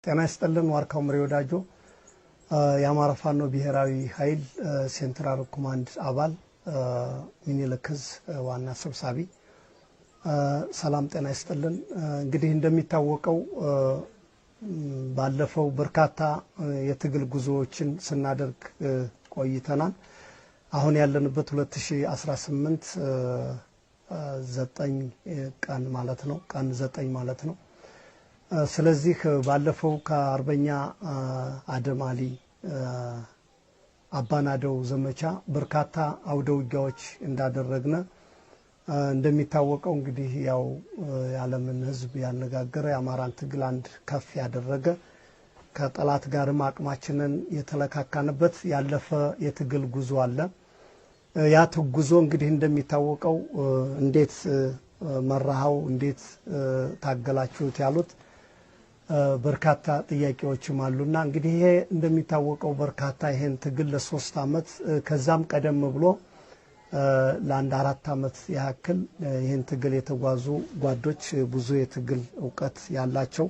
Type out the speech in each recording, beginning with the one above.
ጤና ይስጥልን ዋርካው ምሪ ወዳጆ የአማራ ፋኖ ብሔራዊ ኃይል ሴንትራል ኮማንድ አባል ሚኒልክዝ ዋና ሰብሳቢ ሰላም ጤና ይስጥልን። እንግዲህ እንደሚታወቀው ባለፈው በርካታ የትግል ጉዞዎችን ስናደርግ ቆይተናል። አሁን ያለንበት 2018 9 ቀን ማለት ነው ቀን 9 ማለት ነው። ስለዚህ ባለፈው ከአርበኛ አደማሊ አባናደው ዘመቻ በርካታ አውደውጊያዎች እንዳደረግነ እንደሚታወቀው እንግዲህ ያው የዓለምን ህዝብ ያነጋገረ የአማራን ትግል አንድ ከፍ ያደረገ ከጠላት ጋርም አቅማችንን የተለካካንበት ያለፈ የትግል ጉዞ አለ። ያ ጉዞ እንግዲህ እንደሚታወቀው እንዴት መራሃው እንዴት ታገላችሁት ያሉት በርካታ ጥያቄዎችም አሉና እንግዲህ ይሄ እንደሚታወቀው በርካታ ይሄን ትግል ለ3 አመት ከዛም ቀደም ብሎ ለአንድ 4 አመት ያክል ይሄን ትግል የተጓዙ ጓዶች ብዙ የትግል ዕውቀት ያላቸው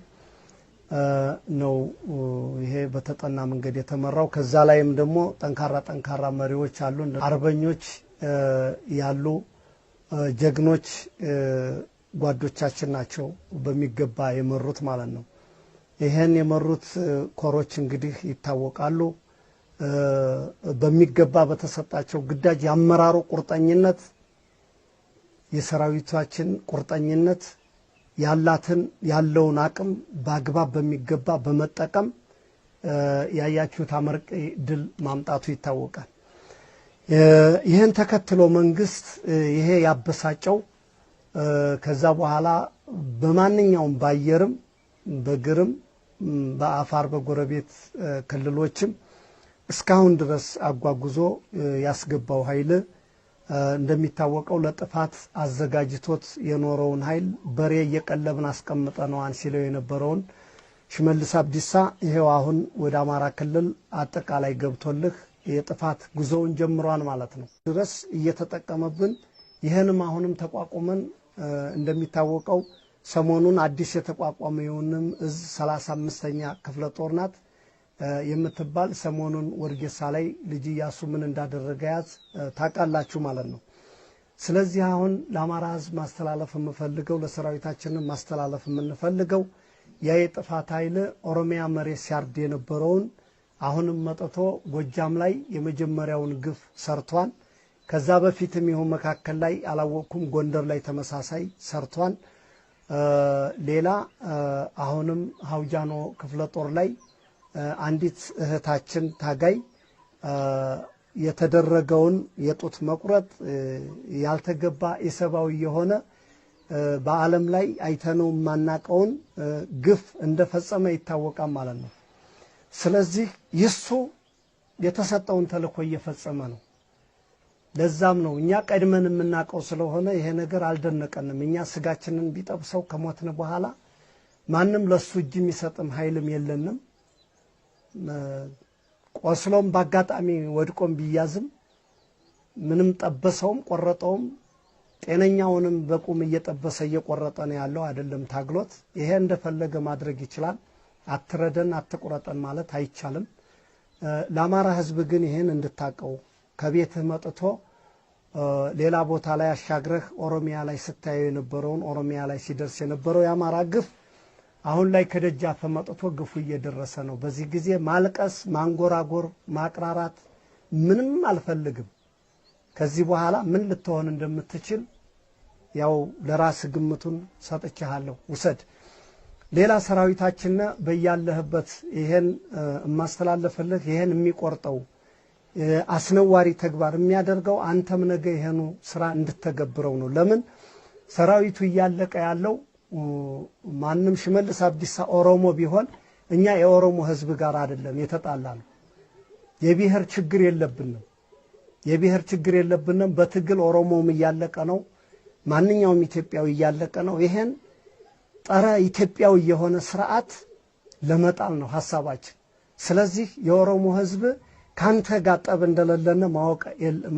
ነው። ይሄ በተጠና መንገድ የተመራው ከዛ ላይም ደግሞ ጠንካራ መሪዎች አሉ፣ አርበኞች ያሉ ጀግኖች ጓዶቻችን ናቸው በሚገባ የመሩት ማለት ነው። ይሄን የመሩት ኮሮች እንግዲህ ይታወቃሉ። በሚገባ በተሰጣቸው ግዳጅ ያመራሩ ቁርጠኝነት የሰራዊታችን ቁርጠኝነት ያለውን አቅም በአግባብ በሚገባ በመጠቀም ያያችሁት አመርቂ ድል ማምጣቱ ይታወቃል። ይሄን ተከትሎ መንግስት ይሄ ያበሳጨው ከዛ በኋላ በማንኛውም ባየርም በግርም በአፋር በጎረቤት ክልሎችም እስካሁን ድረስ አጓጉዞ ያስገባው ኃይል እንደሚታወቀው ለጥፋት አዘጋጅቶት የኖረውን ኃይል በሬ እየቀለብን አስቀምጠነው አንሲለው የነበረውን ሽመልስ አብዲሳ ይሄው አሁን ወደ አማራ ክልል አጠቃላይ ገብቶልህ የጥፋት ጉዞውን ጀምሯል ማለት ነው። ድረስ እየተጠቀመብን ይሄንም አሁንም ተቋቁመን እንደሚታወቀው ሰሞኑን አዲስ የተቋቋመውንም እዝ 35ኛ ክፍለ ጦር ናት የምትባል ሰሞኑን ወርጌሳ ላይ ልጅ ያሱ ምን እንዳደረገያት ታቃላችሁ ማለት ነው። ስለዚህ አሁን ለአማራ ህዝብ ማስተላለፍ የምፈልገው ለሰራዊታችን ማስተላለፍ የምንፈልገው ያ የጥፋት ኃይል ኦሮሚያ መሬት ሲያርድ የነበረውን አሁንም መጥቶ ጎጃም ላይ የመጀመሪያውን ግፍ ሰርቷል። ከዛ በፊትም ይሁን መካከል ላይ አላወኩም ጎንደር ላይ ተመሳሳይ ሰርቷል። ሌላ አሁንም ሀውጃኖ ክፍለ ጦር ላይ አንዲት እህታችን ታጋይ የተደረገውን የጡት መቁረጥ ያልተገባ የሰባዊ የሆነ በዓለም ላይ አይተነው ማናቀውን ግፍ እንደፈጸመ ይታወቃል ማለት ነው። ስለዚህ ይሱ የተሰጠውን ተልእኮ እየፈጸመ ነው። ለዛም ነው እኛ ቀድመን የምናቀው ስለሆነ ይሄ ነገር አልደነቀንም። እኛ ስጋችንን ቢጠብሰው ከሞትን በኋላ ማንም ለሱ እጅ የሚሰጥም ኃይልም የለንም። ቆስሎም ባጋጣሚ ወድቆም ቢያዝም ምንም ጠበሰውም ቆረጠውም ጤነኛውንም በቁም እየጠበሰ እየቆረጠ ነው ያለው አይደለም ታግሎት። ይሄ እንደፈለገ ማድረግ ይችላል። አትረደን አትቆረጠን ማለት አይቻልም። ለአማራ ህዝብ ግን ይሄን እንድታቀው ከቤትህ መጥቶ ሌላ ቦታ ላይ አሻግረህ ኦሮሚያ ላይ ስታየው የነበረውን ኦሮሚያ ላይ ሲደርስ የነበረው የአማራ ግፍ አሁን ላይ ከደጃፍ መጥቶ ግፉ እየደረሰ ነው። በዚህ ጊዜ ማልቀስ ማንጎራጎር ማቅራራት ምንም አልፈልግም። ከዚህ በኋላ ምን ልትሆን እንደምትችል ያው ለራስ ግምቱን ሰጥቻለሁ ውሰድ። ሌላ ሰራዊታችን በያለህበት ይሄን ማስተላለፈልህ ይሄን የሚቆርጠው አስነዋሪ ተግባር የሚያደርገው አንተም ነገ ይሄኑ ስራ እንድትተገብረው ነው። ለምን ሰራዊቱ ያለቀ ያለው ማንም ሽመልስ አብዲሳ ኦሮሞ ቢሆን እኛ የኦሮሞ ህዝብ ጋር አይደለም የተጣላን። የብሔር ችግር የለብንም። በትግል ኦሮሞም ያለቀ ነው። ማንኛውም ኢትዮጵያዊ ያለቀ ነው። ይሄን ጠረ ኢትዮጵያዊ የሆነ ስርዓት ለመጣል ነው ሐሳባችን። ስለዚህ የኦሮሞ ህዝብ ካንተ ጋር ጠብ እንደሌለነ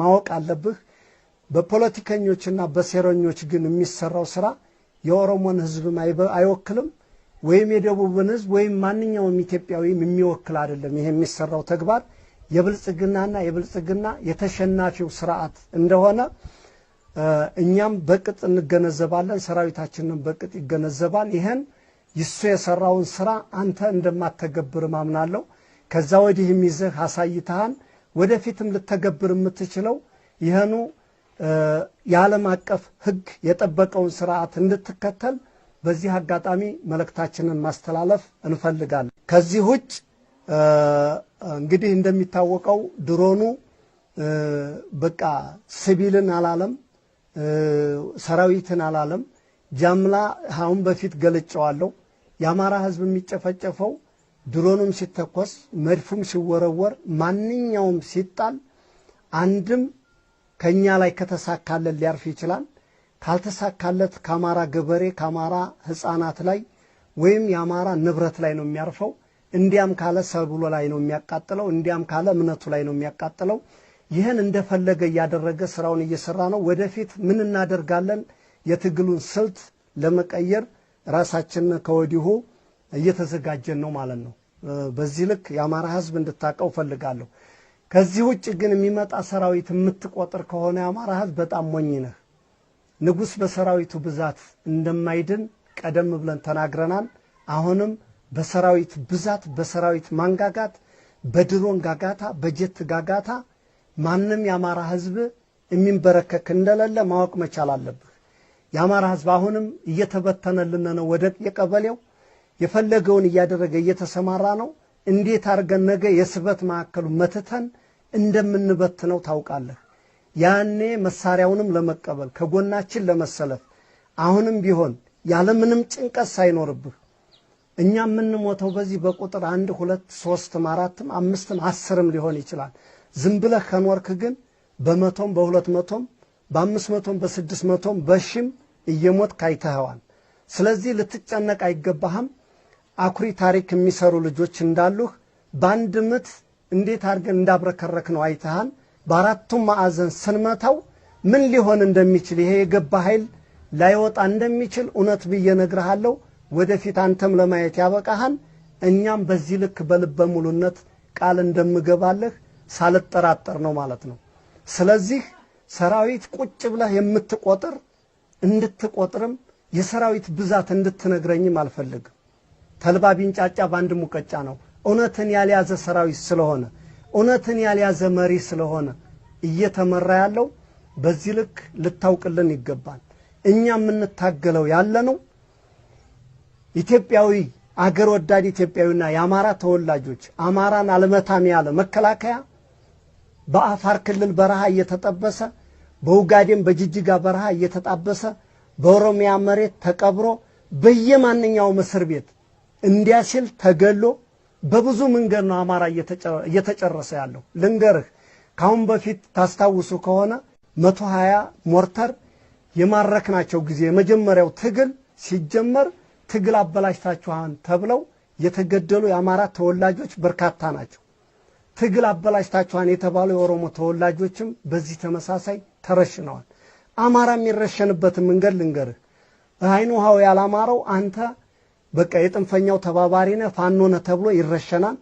ማወቅ አለብህ። በፖለቲከኞችና በሴረኞች ግን የሚሰራው ስራ የኦሮሞን ህዝብ አይወክልም። ወይም የደቡብን ህዝብ ወይም ማንኛውም ኢትዮጵያዊ የሚወክል አይደለም። ይሄ የሚሰራው ተግባር የብልጽግናና የብልጽግና የተሸናፊው ስርዓት እንደሆነ እኛም በቅጥ እንገነዘባለን። ሰራዊታችንን በቅጥ ይገነዘባል። ይሄን ይሱ የሰራውን ስራ አንተ እንደማትተገብር ማምናለሁ። ከዛ ወዲህ የሚዘህ አሳይተሃን ወደፊትም ልተገብር የምትችለው ይሄኑ የዓለም አቀፍ ህግ የጠበቀውን ስርዓት እንድትከተል በዚህ አጋጣሚ መልእክታችንን ማስተላለፍ እንፈልጋለን። ከዚህ ውጭ እንግዲህ እንደሚታወቀው ድሮኑ በቃ ሲቪልን አላለም፣ ሰራዊትን አላለም። ጃምላ አሁን በፊት ገልጨዋለሁ። የአማራ ህዝብ የሚጨፈጨፈው ድሮኑም ሲተኮስ መድፉም ሲወረወር ማንኛውም ሲጣል አንድም ከኛ ላይ ከተሳካለት ሊያርፍ ይችላል። ካልተሳካለት ከአማራ ገበሬ ከአማራ ህፃናት ላይ ወይም የአማራ ንብረት ላይ ነው የሚያርፈው። እንዲያም ካለ ሰብሎ ላይ ነው የሚያቃጥለው፣ እንዲያም ካለ እምነቱ ላይ ነው የሚያቃጥለው። ይህን እንደፈለገ እያደረገ ስራውን እየሰራ ነው። ወደፊት ምን እናደርጋለን? የትግሉን ስልት ለመቀየር ራሳችን ከወዲሁ እየተዘጋጀን ነው ማለት ነው። በዚህ ልክ የአማራ ህዝብ እንድታቀው ፈልጋለሁ። ከዚህ ውጭ ግን የሚመጣ ሰራዊት የምትቆጥር ከሆነ የአማራ ህዝብ በጣም ሞኝ ነህ። ንጉስ በሰራዊቱ ብዛት እንደማይድን ቀደም ብለን ተናግረናል። አሁንም በሰራዊት ብዛት በሰራዊት ማንጋጋት በድሮን ጋጋታ በጀት ጋጋታ ማንም የአማራ ህዝብ የሚንበረከክ እንደሌለ ማወቅ መቻል አለብህ። የአማራ ህዝብ አሁንም እየተበተነልን ነው። ወደ የቀበሌው የፈለገውን እያደረገ እየተሰማራ ነው። እንዴት አርገን ነገ የስበት ማዕከሉ መተተን እንደምንበትነው ታውቃለህ። ያኔ መሳሪያውንም ለመቀበል ከጎናችን ለመሰለፍ አሁንም ቢሆን ያለምንም ጭንቀት ሳይኖርብህ እኛ የምንሞተው በዚህ በቁጥር 1 2 3 4 5 10 ሊሆን ይችላል። ዝም ብለህ ከኖርክ ግን በመቶም በ200ም በ500ም በ600ም በሺም እየሞትክ አይተኸዋል። ስለዚህ ልትጨነቅ አይገባህም። አኩሪ ታሪክ የሚሰሩ ልጆች እንዳሉህ በአንድ ምት እንዴት አድርገን እንዳብረከረክ ነው አይተሃል። በአራቱም ማዕዘን ስንመታው ምን ሊሆን እንደሚችል ይሄ የገባ ኃይል ላይወጣ እንደሚችል እውነት ብዬ ነግርሃለሁ። ወደፊት አንተም ለማየት ያበቃሃል። እኛም በዚህ ልክ በልበ ሙሉነት ቃል እንደምገባለህ ሳልጠራጠር ነው ማለት ነው። ስለዚህ ሰራዊት ቁጭ ብለህ የምትቆጥር እንድትቆጥርም የሰራዊት ብዛት እንድትነግረኝም አልፈልግም። ተልባ ቢንጫጫ ባንድ ሙቀጫ ነው። እውነትን ያልያዘ ሰራዊት ስለሆነ እውነትን ያልያዘ መሪ ስለሆነ እየተመራ ያለው በዚህ ልክ ልታውቅልን ይገባል። እኛ የምንታገለው ያለነው ኢትዮጵያዊ አገር ወዳድ ኢትዮጵያዊና የአማራ ተወላጆች አማራን አልመታም ያለ መከላከያ በአፋር ክልል በረሃ እየተጠበሰ በኡጋዴን በጅጅጋ በረሃ እየተጣበሰ በኦሮሚያ መሬት ተቀብሮ በየማንኛው እስር ቤት እንዲያሲል ተገሎ በብዙ መንገድ ነው አማራ እየተጨረሰ ያለው። ልንገርህ ካሁን በፊት ታስታውሱ ከሆነ 120 ሞርተር የማረክናቸው ጊዜ የመጀመሪያው ትግል ሲጀመር ትግል አበላሽታችኋን ተብለው የተገደሉ የአማራ ተወላጆች በርካታ ናቸው። ትግል አበላሽታችኋን የተባሉ የኦሮሞ ተወላጆችም በዚህ ተመሳሳይ ተረሽነዋል። አማራ የሚረሸንበት መንገድ ልንገርህ። አይኑ ሀው ያላማረው አንተ በቃ የጥንፈኛው ተባባሪ ነህ ፋኖ ነህ ተብሎ ይረሸናል።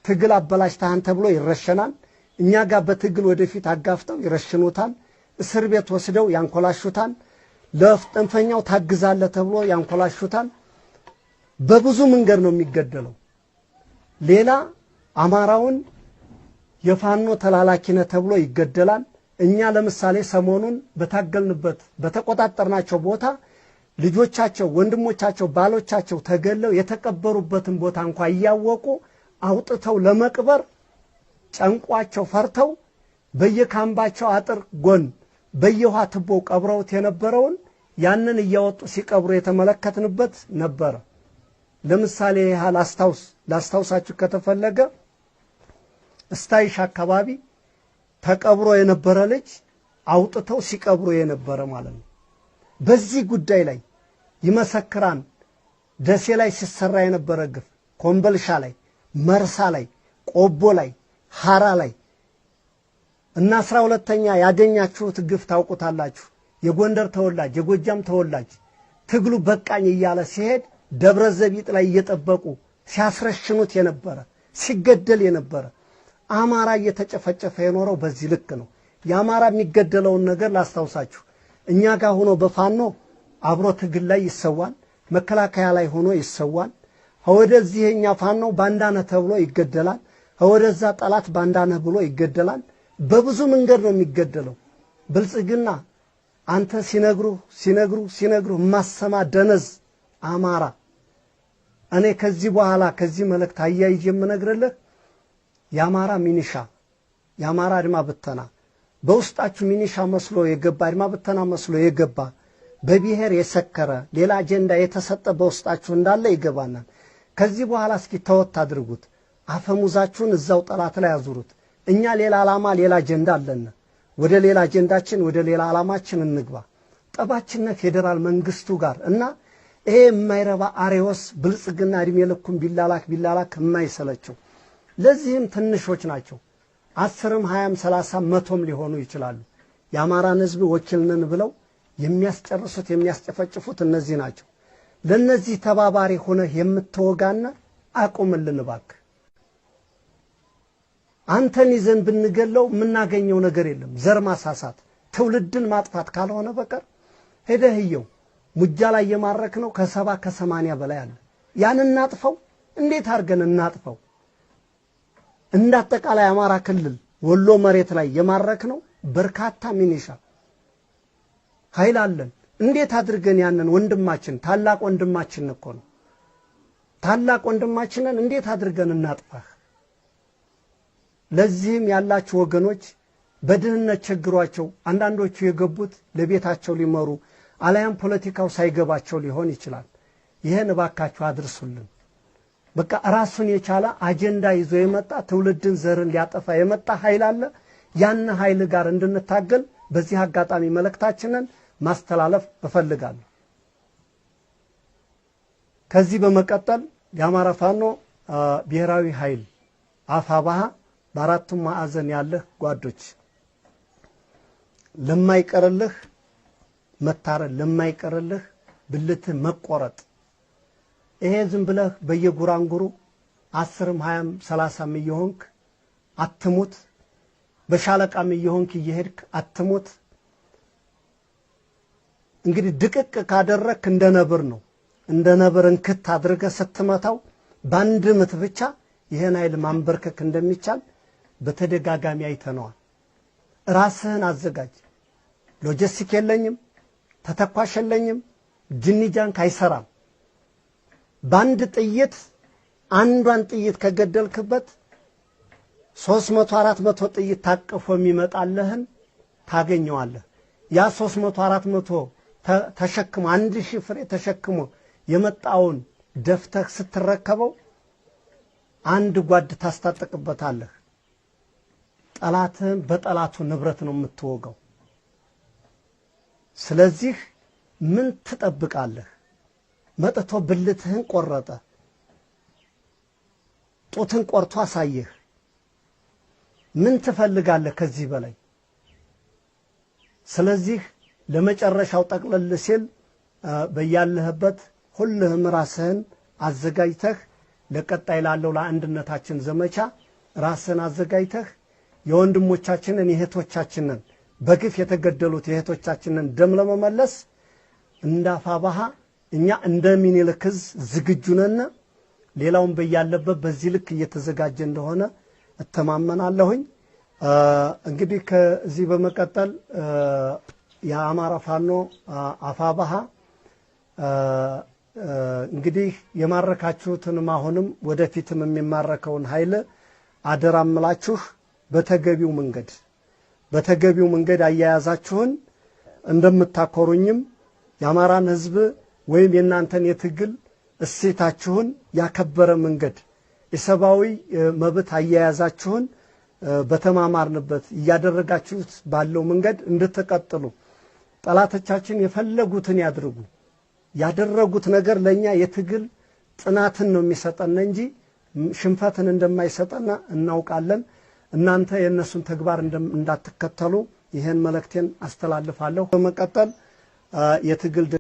ትግል አበላሽታህን ተብሎ ይረሸናል። እኛ ጋር በትግል ወደፊት አጋፍተው ይረሽኑታል። እስር ቤት ወስደው ያንኮላሹታል። ለጥንፈኛው ታግዛለህ ተብሎ ያንኮላሹታል። በብዙ መንገድ ነው የሚገደለው። ሌላ አማራውን የፋኖ ተላላኪ ነህ ተብሎ ይገደላል። እኛ ለምሳሌ ሰሞኑን በታገልንበት በተቆጣጠርናቸው ቦታ ልጆቻቸው ወንድሞቻቸው ባሎቻቸው ተገለው የተቀበሩበትን ቦታ እንኳን እያወቁ አውጥተው ለመቅበር ጨንቋቸው ፈርተው በየካምባቸው አጥር ጎን በየውሃ ትቦ ቀብረውት የነበረውን ያንን እያወጡ ሲቀብሩ የተመለከትንበት ነበር። ለምሳሌ ያህል ላስታውሳችሁ ከተፈለገ እስታይሽ አካባቢ ተቀብሮ የነበረ ልጅ አውጥተው ሲቀብሩ የነበረ ማለት ነው። በዚህ ጉዳይ ላይ ይመሰክራን። ደሴ ላይ ሲሰራ የነበረ ግፍ ኮምበልሻ ላይ መርሳ ላይ ቆቦ ላይ ሐራ ላይ እና 12ኛ ያገኛችሁት ግፍ ታውቁታላችሁ። የጎንደር ተወላጅ የጎጃም ተወላጅ ትግሉ በቃኝ እያለ ሲሄድ ደብረ ዘቢጥ ላይ እየጠበቁ ሲያስረሽኑት የነበረ ሲገደል የነበረ አማራ እየተጨፈጨፈ የኖረው በዚህ ልክ ነው። የአማራ የሚገደለውን ነገር ላስታውሳችሁ። እኛ ጋር ሆኖ በፋኖ አብሮ ትግል ላይ ይሰዋል፣ መከላከያ ላይ ሆኖ ይሰዋል። ወደዚህኛ ፋኖ ባንዳነህ ተብሎ ይገደላል፣ ወደዛ ጠላት ባንዳነህ ብሎ ይገደላል። በብዙ መንገድ ነው የሚገደለው። ብልጽግና አንተ ሲነግሩ ማሰማ ደነዝ አማራ። እኔ ከዚህ በኋላ ከዚህ መልእክት አያይዤ የምነግርልህ የአማራ ሚኒሻ የአማራ አድማ ብተና በውስጣችሁ ሚኒሻ መስሎ የገባ አድማ ብተና መስሎ የገባ በብሔር የሰከረ ሌላ አጀንዳ የተሰጠ በውስጣችሁ እንዳለ ይገባናል። ከዚህ በኋላ እስኪ ተወት አድርጉት። አፈሙዛችሁን እዛው ጠላት ላይ አዙሩት። እኛ ሌላ ዓላማ ሌላ አጀንዳ አለን። ወደ ሌላ አጀንዳችን ወደ ሌላ ዓላማችን እንግባ። ጠባችን ፌደራል መንግስቱ ጋር እና ይሄ የማይረባ አሬዎስ ብልጽግና እድሜ ልኩን ቢላላክ የማይሰለቸው ለዚህም ትንሾች ናቸው። 10ም 20ም 30ም 100ም ሊሆኑ ይችላሉ። የአማራን ህዝብ ወኪልነን ብለው የሚያስጨርሱት የሚያስጨፈጭፉት እነዚህ ናቸው። ለነዚህ ተባባሪ ሆነ የምትወጋና አቁምልን እባክህ። አንተን ይዘን ብንገለው የምናገኘው ነገር የለም። ዘር ማሳሳት ትውልድን ማጥፋት ካልሆነ በቀር ሄደህየው ሙጃ ላይ የማረክ ነው ከ70 ከ80 በላይ አለ። ያን እናጥፈው። እንዴት አድርገን እናጥፈው? እንዳጠቃላይ አማራ ክልል ወሎ መሬት ላይ የማረክ ነው በርካታ ሚኒሻ ኃይል አለን። እንዴት አድርገን ያንን ወንድማችን ታላቅ ወንድማችን እኮ ነው ታላቅ ወንድማችንን እንዴት አድርገን እናጥፋህ? ለዚህም ያላችሁ ወገኖች በድህነት ችግሯቸው አንዳንዶቹ የገቡት ለቤታቸው ሊመሩ አለያም ፖለቲካው ሳይገባቸው ሊሆን ይችላል። ይሄን እባካችሁ አድርሱልን። በቃ ራሱን የቻለ አጀንዳ ይዞ የመጣ ትውልድን ዘርን ሊያጠፋ የመጣ ኃይል አለ። ያን ኃይል ጋር እንድንታገል በዚህ አጋጣሚ መልእክታችንን ማስተላለፍ እፈልጋለሁ። ከዚህ በመቀጠል የአማራ ፋኖ ብሔራዊ ኃይል አፋባሃ በአራቱም ማዕዘን ያለህ ጓዶች ለማይቀርልህ መታረድ ለማይቀርልህ ብልትህ መቆረጥ ይሄ ዝም ብለህ በየጉራንጉሩ 10ም 20ም 30ም እየሆንክ አትሙት። በሻለቃም እየሆንክ እየሄድክ አትሙት። እንግዲህ ድቅቅ ካደረክ እንደ ነብር ነው። እንደ ነብር እንክት አድርገህ ስትመታው ባንድ ምት ብቻ ይሄን ኃይል ማንበርከክ እንደሚቻል በተደጋጋሚ አይተነዋል። ራስህን አዘጋጅ። ሎጂስቲክ የለኝም፣ ተተኳሽ የለኝም፣ ጅኒጃንክ አይሰራም። ባንድ ጥይት አንዷን ጥይት ከገደልክበት 300 400 ጥይት ታቅፎ የሚመጣልህን ታገኘዋለህ። ያ 300 400 ተሸክሞ 1000 ፍሬ ተሸክሞ የመጣውን ደፍተህ ስትረከበው አንድ ጓድ ታስታጥቅበታለህ። ጠላትህን በጠላቱ ንብረት ነው የምትወጋው። ስለዚህ ምን ትጠብቃለህ? መጥቶ ብልትህን ቆረጠ፣ ጡትን ቆርጦ አሳየህ። ምን ትፈልጋለህ ከዚህ በላይ? ስለዚህ ለመጨረሻው ጠቅለል ሲል በያለህበት ሁልህም ራስህን አዘጋጅተህ ለቀጣይ ላለው ለአንድነታችን ዘመቻ ራስህን አዘጋጅተህ የወንድሞቻችንን የእህቶቻችንን በግፍ የተገደሉት የእህቶቻችንን ደም ለመመለስ እንዳፋባሃ እኛ እንደ ሚኒልክ ዝግጁ ነን። ሌላውን በያለበት በዚህ ልክ እየተዘጋጀ እንደሆነ እተማመናለሁኝ። እንግዲህ ከዚህ በመቀጠል የአማራ ፋኖ አፋባሃ እንግዲህ የማረካችሁትንም አሁንም ወደፊትም የሚማረከውን ኃይል አደራምላችሁ በተገቢው መንገድ አያያዛችሁን እንደምታኮሩኝም የአማራን ህዝብ ወይም የናንተን የትግል እሴታችሁን ያከበረ መንገድ የሰባዊ መብት አያያዛችሁን በተማማርንበት ያደረጋችሁት ባለው መንገድ እንድትቀጥሉ ጠላቶቻችን የፈለጉትን ያድርጉ። ያደረጉት ነገር ለኛ የትግል ጽናትን ነው የሚሰጠን እንጂ ሽንፈትን እንደማይሰጠና እናውቃለን። እናንተ የነሱን ተግባር እንዳትከተሉ ይሄን መልእክቴን አስተላልፋለሁ። በመቀጠል የትግል